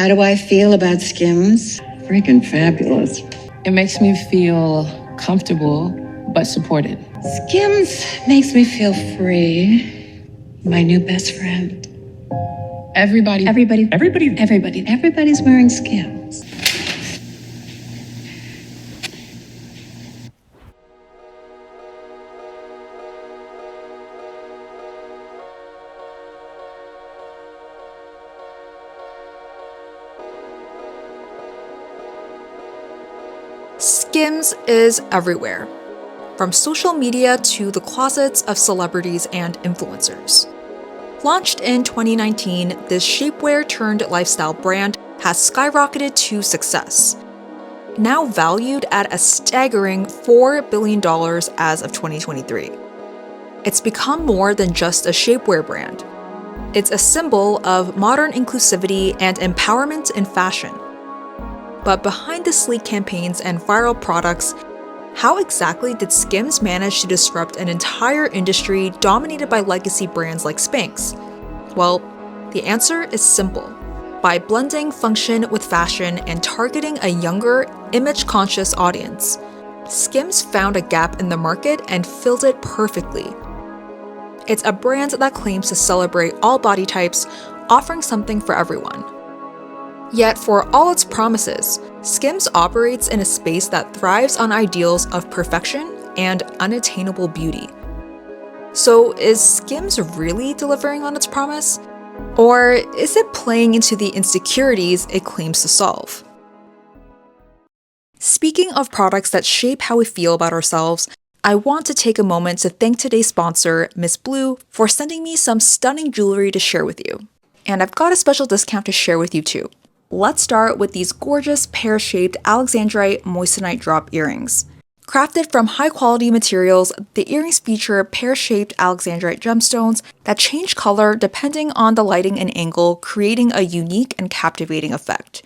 How do I feel about Skims? Freaking fabulous. It makes me feel comfortable, but supported. Skims makes me feel free. My new best friend. Everybody's Everybody's wearing Skims. SKIMS is everywhere, from social media to the closets of celebrities and influencers. Launched in 2019, this shapewear turned lifestyle brand has skyrocketed to success. Now valued at a staggering $4 billion as of 2023. It's become more than just a shapewear brand. It's a symbol of modern inclusivity and empowerment in fashion. But behind the sleek campaigns and viral products, how exactly did SKIMS manage to disrupt an entire industry dominated by legacy brands like Spanx? Well, the answer is simple. By blending function with fashion and targeting a younger, image-conscious audience, SKIMS found a gap in the market and filled it perfectly. It's a brand that claims to celebrate all body types, offering something for everyone. Yet for all its promises, SKIMS operates in a space that thrives on ideals of perfection and unattainable beauty. So is SKIMS really delivering on its promise? Or is it playing into the insecurities it claims to solve? Speaking of products that shape how we feel about ourselves, I want to take a moment to thank today's sponsor, Miss Blue, for sending me some stunning jewelry to share with you. And I've got a special discount to share with you too. Let's start with these gorgeous pear-shaped Alexandrite moissanite drop earrings. Crafted from high-quality materials, the earrings feature pear-shaped Alexandrite gemstones that change color depending on the lighting and angle, creating a unique and captivating effect.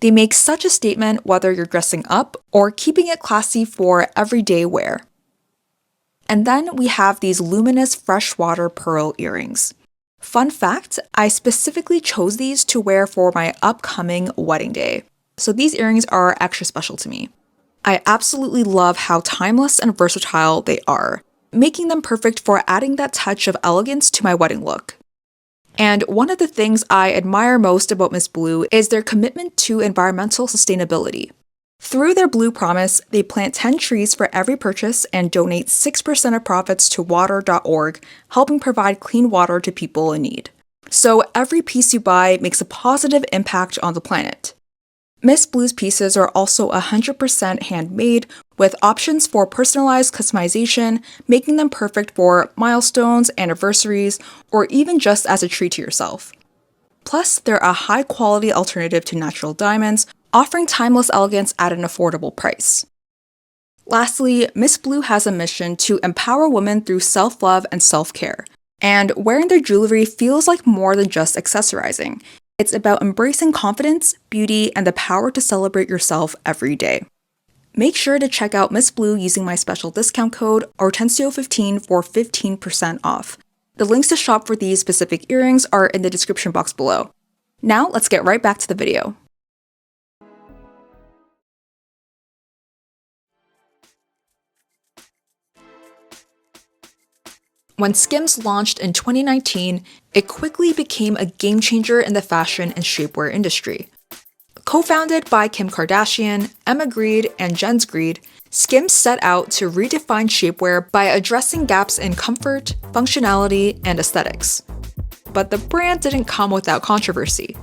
They make such a statement whether you're dressing up or keeping it classy for everyday wear. And then we have these luminous freshwater pearl earrings. Fun fact, I specifically chose these to wear for my upcoming wedding day. So these earrings are extra special to me. I absolutely love how timeless and versatile they are, making them perfect for adding that touch of elegance to my wedding look. And one of the things I admire most about Miss Blue is their commitment to environmental sustainability. Through their Blue Promise, they plant 10 trees for every purchase and donate 6% of profits to water.org, helping provide clean water to people in need. So every piece you buy makes a positive impact on the planet. Miss Blue's pieces are also 100% handmade, with options for personalized customization, making them perfect for milestones, anniversaries, or even just as a treat to yourself. Plus, they're a high-quality alternative to natural diamonds, offering timeless elegance at an affordable price. Lastly, Miss Blue has a mission to empower women through self-love and self-care, and wearing their jewelry feels like more than just accessorizing. It's about embracing confidence, beauty, and the power to celebrate yourself every day. Make sure to check out Miss Blue using my special discount code Hortensio15 for 15% off. The links to shop for these specific earrings are in the description box below. Now let's get right back to the video. When SKIMS launched in 2019, it quickly became a game changer in the fashion and shapewear industry. Co-founded by Kim Kardashian, Emma Grede, and Jens Grede, SKIMS set out to redefine shapewear by addressing gaps in comfort, functionality, and aesthetics. But the brand didn't come without controversy.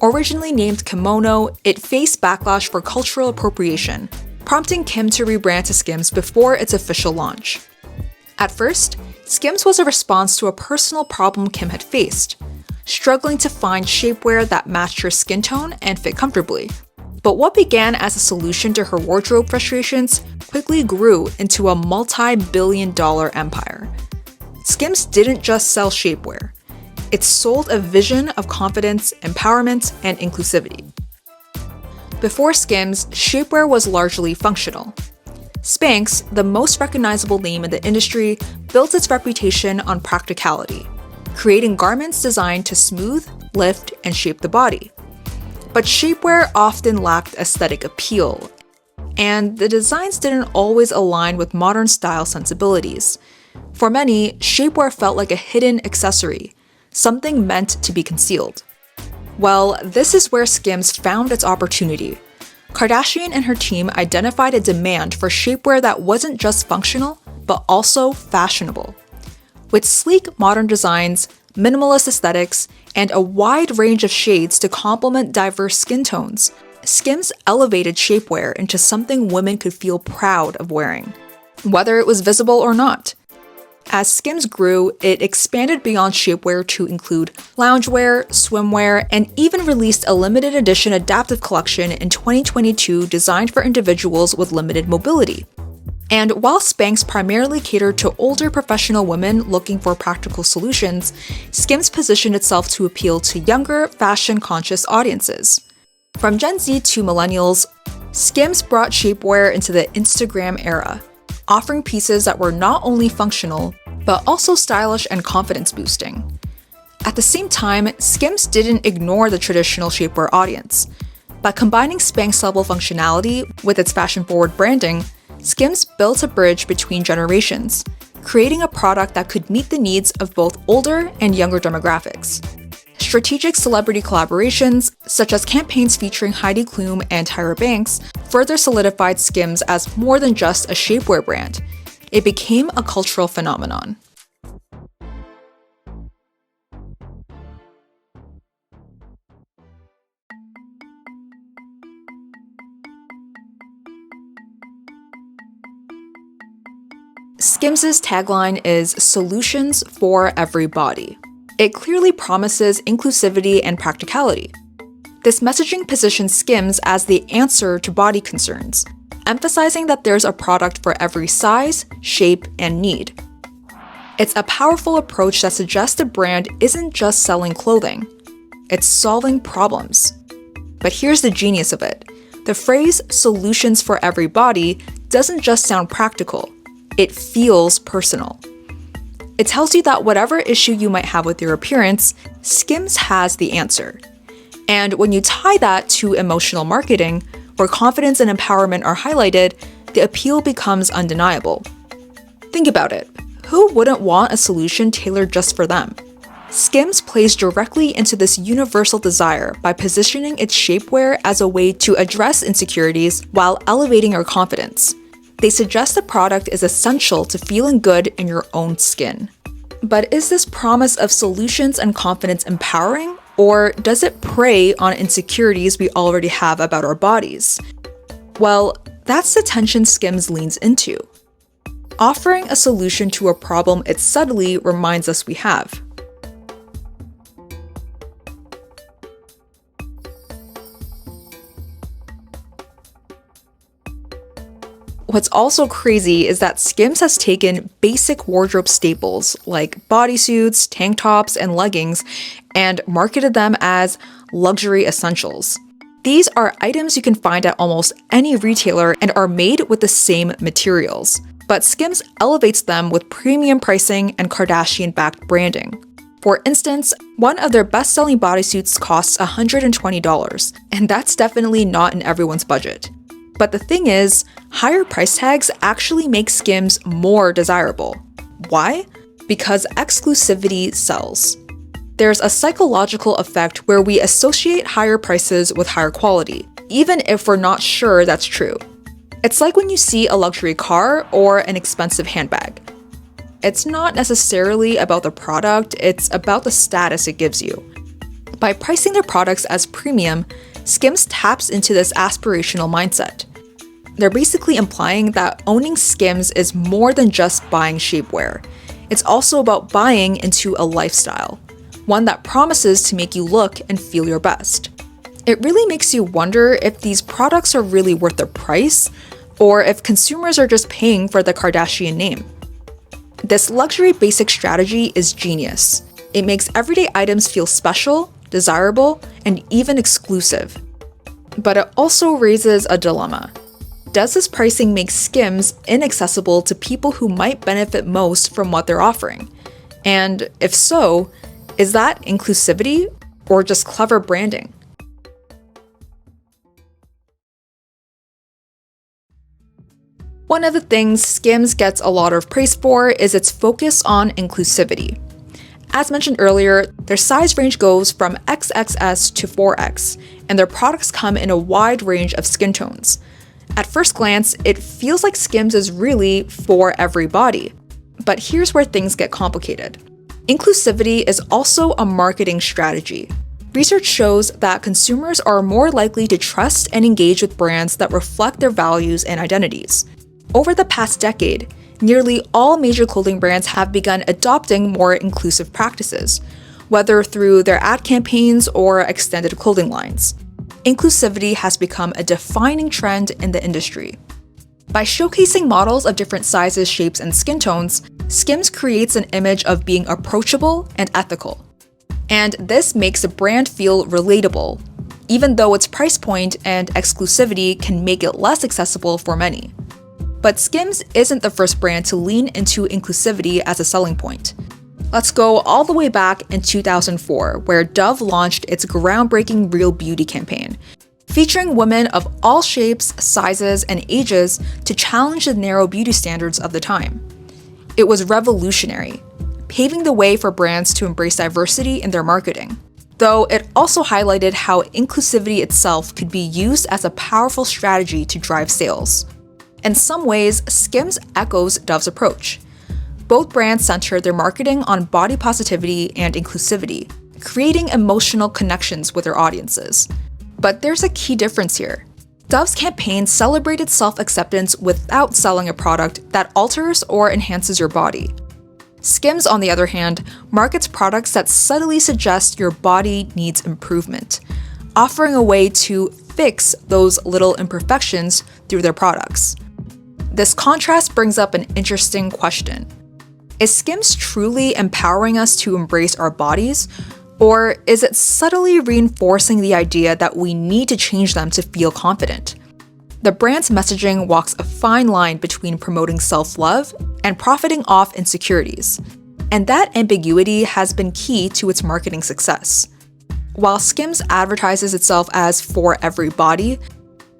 Originally named Kimono, it faced backlash for cultural appropriation, prompting Kim to rebrand to SKIMS before its official launch. At first, SKIMS was a response to a personal problem Kim had faced, struggling to find shapewear that matched her skin tone and fit comfortably. But what began as a solution to her wardrobe frustrations quickly grew into a multi-billion-dollar empire. SKIMS didn't just sell shapewear. It sold a vision of confidence, empowerment, and inclusivity. Before SKIMS, shapewear was largely functional. Spanx, the most recognizable name in the industry, built its reputation on practicality, creating garments designed to smooth, lift, and shape the body. But shapewear often lacked aesthetic appeal, and the designs didn't always align with modern style sensibilities. For many, shapewear felt like a hidden accessory, something meant to be concealed. Well, this is where SKIMS found its opportunity. Kardashian and her team identified a demand for shapewear that wasn't just functional, but also fashionable. With sleek modern designs, minimalist aesthetics, and a wide range of shades to complement diverse skin tones, SKIMS elevated shapewear into something women could feel proud of wearing, whether it was visible or not. As SKIMS grew, it expanded beyond shapewear to include loungewear, swimwear, and even released a limited edition adaptive collection in 2022 designed for individuals with limited mobility. And while Spanx primarily catered to older professional women looking for practical solutions, SKIMS positioned itself to appeal to younger, fashion-conscious audiences. From Gen Z to millennials, SKIMS brought shapewear into the Instagram era, offering pieces that were not only functional, but also stylish and confidence-boosting. At the same time, SKIMS didn't ignore the traditional shapewear audience. By combining Spanx-level functionality with its fashion-forward branding, SKIMS built a bridge between generations, creating a product that could meet the needs of both older and younger demographics. Strategic celebrity collaborations, such as campaigns featuring Heidi Klum and Tyra Banks, further solidified SKIMS as more than just a shapewear brand. It became a cultural phenomenon. SKIMS' tagline is "Solutions for Every Body." It clearly promises inclusivity and practicality. This messaging positions SKIMS as the answer to body concerns, emphasizing that there's a product for every size, shape, and need. It's a powerful approach that suggests the brand isn't just selling clothing, it's solving problems. But here's the genius of it. The phrase "solutions for every body" doesn't just sound practical, it feels personal. It tells you that whatever issue you might have with your appearance, SKIMS has the answer. And when you tie that to emotional marketing, where confidence and empowerment are highlighted, the appeal becomes undeniable. Think about it. Who wouldn't want a solution tailored just for them? SKIMS plays directly into this universal desire by positioning its shapewear as a way to address insecurities while elevating our confidence. They suggest the product is essential to feeling good in your own skin. But is this promise of solutions and confidence empowering, or does it prey on insecurities we already have about our bodies? Well, that's the tension SKIMS leans into. Offering a solution to a problem it subtly reminds us we have. What's also crazy is that SKIMS has taken basic wardrobe staples like bodysuits, tank tops, and leggings and marketed them as luxury essentials. These are items you can find at almost any retailer and are made with the same materials. But SKIMS elevates them with premium pricing and Kardashian-backed branding. For instance, one of their best-selling bodysuits costs $120, and that's definitely not in everyone's budget. But the thing is, higher price tags actually make SKIMS more desirable. Why? Because exclusivity sells. There's a psychological effect where we associate higher prices with higher quality, even if we're not sure that's true. It's like when you see a luxury car or an expensive handbag. It's not necessarily about the product, it's about the status it gives you. By pricing their products as premium, SKIMS taps into this aspirational mindset. They're basically implying that owning SKIMS is more than just buying shapewear. It's also about buying into a lifestyle, one that promises to make you look and feel your best. It really makes you wonder if these products are really worth the price, or if consumers are just paying for the Kardashian name. This luxury basic strategy is genius. It makes everyday items feel special, desirable, and even exclusive. But it also raises a dilemma. Does this pricing make SKIMS inaccessible to people who might benefit most from what they're offering? And if so, is that inclusivity or just clever branding? One of the things SKIMS gets a lot of praise for is its focus on inclusivity. As mentioned earlier, their size range goes from XXS to 4X, and their products come in a wide range of skin tones. At first glance, it feels like SKIMS is really for every body. But here's where things get complicated. Inclusivity is also a marketing strategy. Research shows that consumers are more likely to trust and engage with brands that reflect their values and identities. Over the past decade, nearly all major clothing brands have begun adopting more inclusive practices, whether through their ad campaigns or extended clothing lines. Inclusivity has become a defining trend in the industry. By showcasing models of different sizes, shapes, and skin tones, SKIMS creates an image of being approachable and ethical. And this makes a brand feel relatable, even though its price point and exclusivity can make it less accessible for many. But SKIMS isn't the first brand to lean into inclusivity as a selling point. Let's go all the way back in 2004, where Dove launched its groundbreaking Real Beauty campaign, featuring women of all shapes, sizes, and ages to challenge the narrow beauty standards of the time. It was revolutionary, paving the way for brands to embrace diversity in their marketing. Though it also highlighted how inclusivity itself could be used as a powerful strategy to drive sales. In some ways, SKIMS echoes Dove's approach. Both brands center their marketing on body positivity and inclusivity, creating emotional connections with their audiences. But there's a key difference here. Dove's campaign celebrated self-acceptance without selling a product that alters or enhances your body. SKIMS, on the other hand, markets products that subtly suggest your body needs improvement, offering a way to fix those little imperfections through their products. This contrast brings up an interesting question. Is SKIMS truly empowering us to embrace our bodies, or is it subtly reinforcing the idea that we need to change them to feel confident? The brand's messaging walks a fine line between promoting self-love and profiting off insecurities, and that ambiguity has been key to its marketing success. While SKIMS advertises itself as for every body,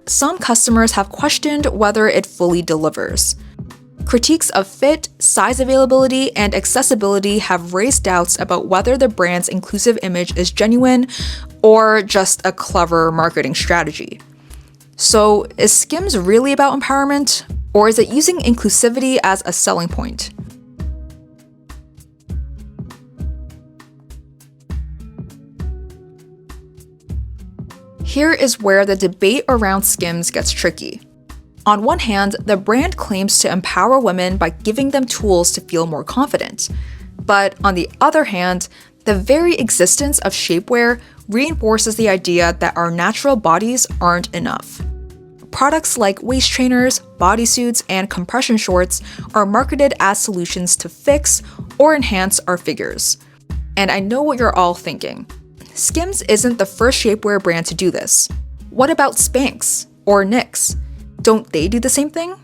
some customers have questioned whether it fully delivers. Critiques of fit, size availability, and accessibility have raised doubts about whether the brand's inclusive image is genuine or just a clever marketing strategy. So, is SKIMS really about empowerment, or is it using inclusivity as a selling point? Here is where the debate around SKIMS gets tricky. On one hand, the brand claims to empower women by giving them tools to feel more confident. But on the other hand, the very existence of shapewear reinforces the idea that our natural bodies aren't enough. Products like waist trainers, bodysuits, and compression shorts are marketed as solutions to fix or enhance our figures. And I know what you're all thinking. SKIMS isn't the first shapewear brand to do this. What about Spanx or NYX? Don't they do the same thing?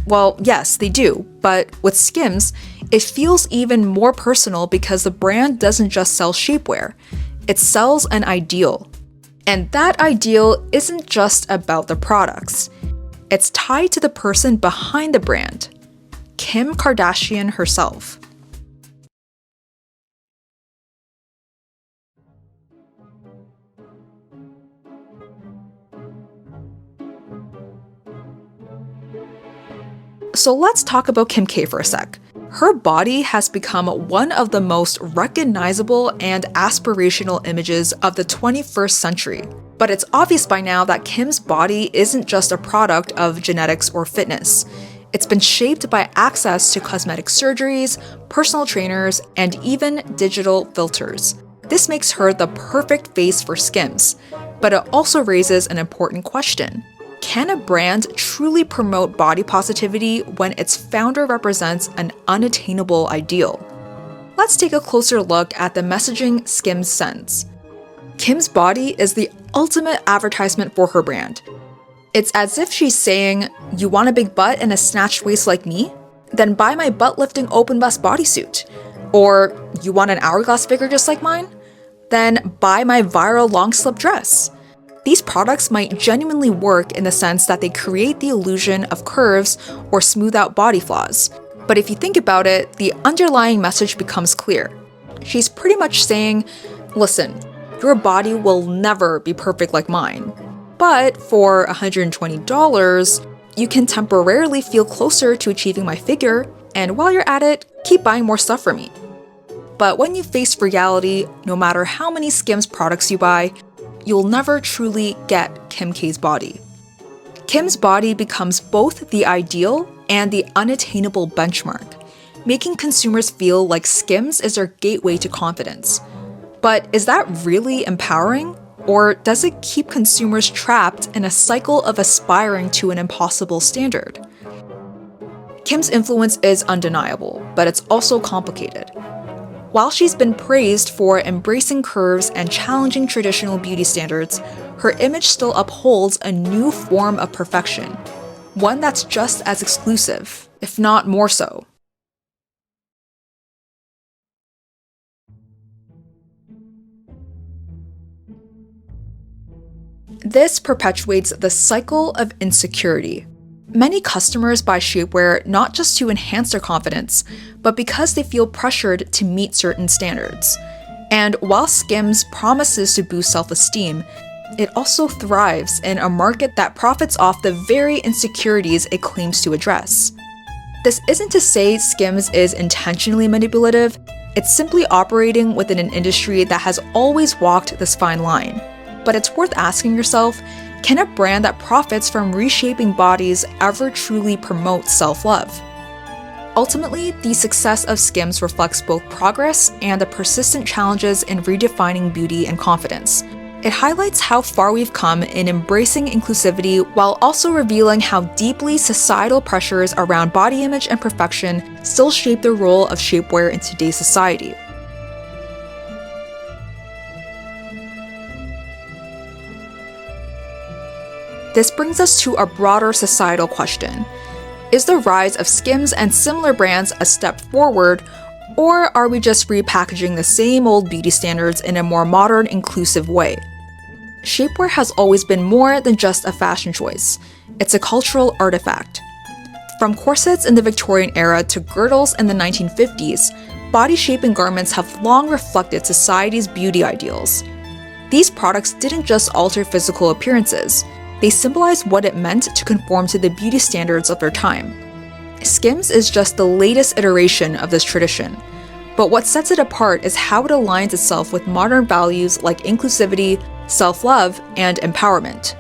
Well, yes, they do, but with SKIMS, it feels even more personal because the brand doesn't just sell shapewear, it sells an ideal. And that ideal isn't just about the products. It's tied to the person behind the brand, Kim Kardashian herself. So let's talk about Kim K for a sec. Her body has become one of the most recognizable and aspirational images of the 21st century. But it's obvious by now that Kim's body isn't just a product of genetics or fitness. It's been shaped by access to cosmetic surgeries, personal trainers, and even digital filters. This makes her the perfect face for SKIMS, but it also raises an important question. Can a brand truly promote body positivity when its founder represents an unattainable ideal? Let's take a closer look at the messaging SKIMS sends. Kim's body is the ultimate advertisement for her brand. It's as if she's saying, "You want a big butt and a snatched waist like me? Then buy my butt-lifting open bust bodysuit." Or, "You want an hourglass figure just like mine? Then buy my viral long slip dress." These products might genuinely work in the sense that they create the illusion of curves or smooth out body flaws. But if you think about it, the underlying message becomes clear. She's pretty much saying, listen, your body will never be perfect like mine. But for $120, you can temporarily feel closer to achieving my figure, and while you're at it, keep buying more stuff from me. But when you face reality, no matter how many SKIMS products you buy, you'll never truly get Kim K's body. Kim's body becomes both the ideal and the unattainable benchmark, making consumers feel like SKIMS is their gateway to confidence. But is that really empowering? Or does it keep consumers trapped in a cycle of aspiring to an impossible standard? Kim's influence is undeniable, but it's also complicated. While she's been praised for embracing curves and challenging traditional beauty standards, her image still upholds a new form of perfection, one that's just as exclusive, if not more so. This perpetuates the cycle of insecurity. Many customers buy shapewear not just to enhance their confidence, but because they feel pressured to meet certain standards. And while SKIMS promises to boost self-esteem, it also thrives in a market that profits off the very insecurities it claims to address. This isn't to say SKIMS is intentionally manipulative, it's simply operating within an industry that has always walked this fine line. But it's worth asking yourself, can a brand that profits from reshaping bodies ever truly promote self-love? Ultimately, the success of SKIMS reflects both progress and the persistent challenges in redefining beauty and confidence. It highlights how far we've come in embracing inclusivity while also revealing how deeply societal pressures around body image and perfection still shape the role of shapewear in today's society. This brings us to a broader societal question. Is the rise of SKIMS and similar brands a step forward, or are we just repackaging the same old beauty standards in a more modern, inclusive way? Shapewear has always been more than just a fashion choice. It's a cultural artifact. From corsets in the Victorian era to girdles in the 1950s, body-shaping garments have long reflected society's beauty ideals. These products didn't just alter physical appearances, they symbolized what it meant to conform to the beauty standards of their time. SKIMS is just the latest iteration of this tradition, but what sets it apart is how it aligns itself with modern values like inclusivity, self-love, and empowerment.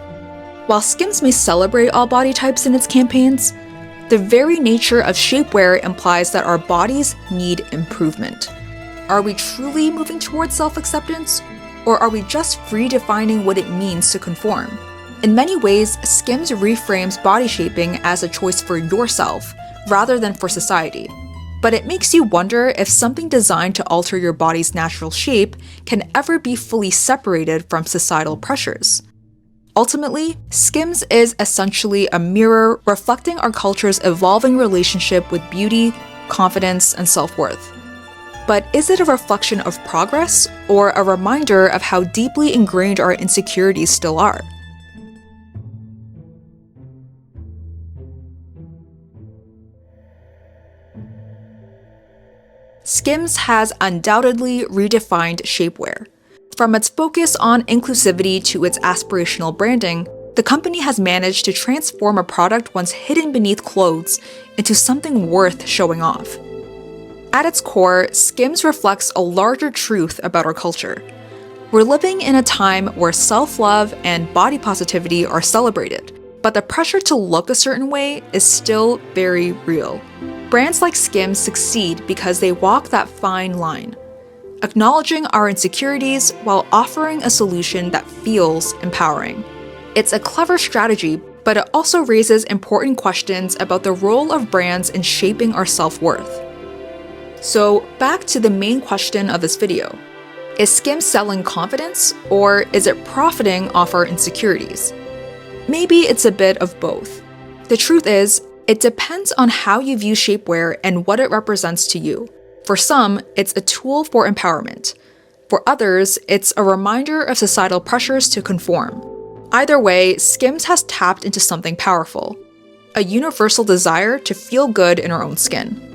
While SKIMS may celebrate all body types in its campaigns, the very nature of shapewear implies that our bodies need improvement. Are we truly moving towards self-acceptance, or are we just redefining what it means to conform? In many ways, SKIMS reframes body shaping as a choice for yourself, rather than for society. But it makes you wonder if something designed to alter your body's natural shape can ever be fully separated from societal pressures. Ultimately, SKIMS is essentially a mirror reflecting our culture's evolving relationship with beauty, confidence, and self-worth. But is it a reflection of progress, or a reminder of how deeply ingrained our insecurities still are? SKIMS has undoubtedly redefined shapewear. From its focus on inclusivity to its aspirational branding, the company has managed to transform a product once hidden beneath clothes into something worth showing off. At its core, SKIMS reflects a larger truth about our culture. We're living in a time where self-love and body positivity are celebrated, but the pressure to look a certain way is still very real. Brands like SKIMS succeed because they walk that fine line, acknowledging our insecurities while offering a solution that feels empowering. It's a clever strategy, but it also raises important questions about the role of brands in shaping our self-worth. So, back to the main question of this video. Is SKIMS selling confidence, or is it profiting off our insecurities? Maybe it's a bit of both. The truth is, it depends on how you view shapewear and what it represents to you. For some, it's a tool for empowerment. For others, it's a reminder of societal pressures to conform. Either way, SKIMS has tapped into something powerful, a universal desire to feel good in our own skin.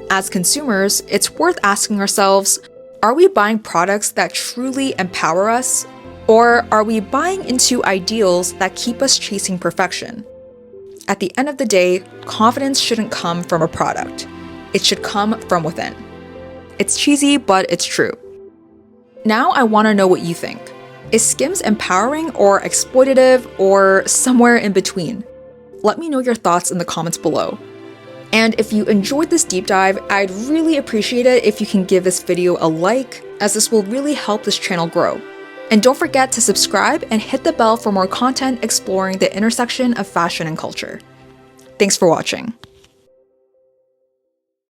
As consumers, it's worth asking ourselves, are we buying products that truly empower us? Or are we buying into ideals that keep us chasing perfection? At the end of the day, confidence shouldn't come from a product. It should come from within. It's cheesy, but it's true. Now I want to know what you think. Is SKIMS empowering or exploitative or somewhere in between? Let me know your thoughts in the comments below. And if you enjoyed this deep dive, I'd really appreciate it if you can give this video a like, as this will really help this channel grow. And don't forget to subscribe and hit the bell for more content exploring the intersection of fashion and culture. Thanks for watching.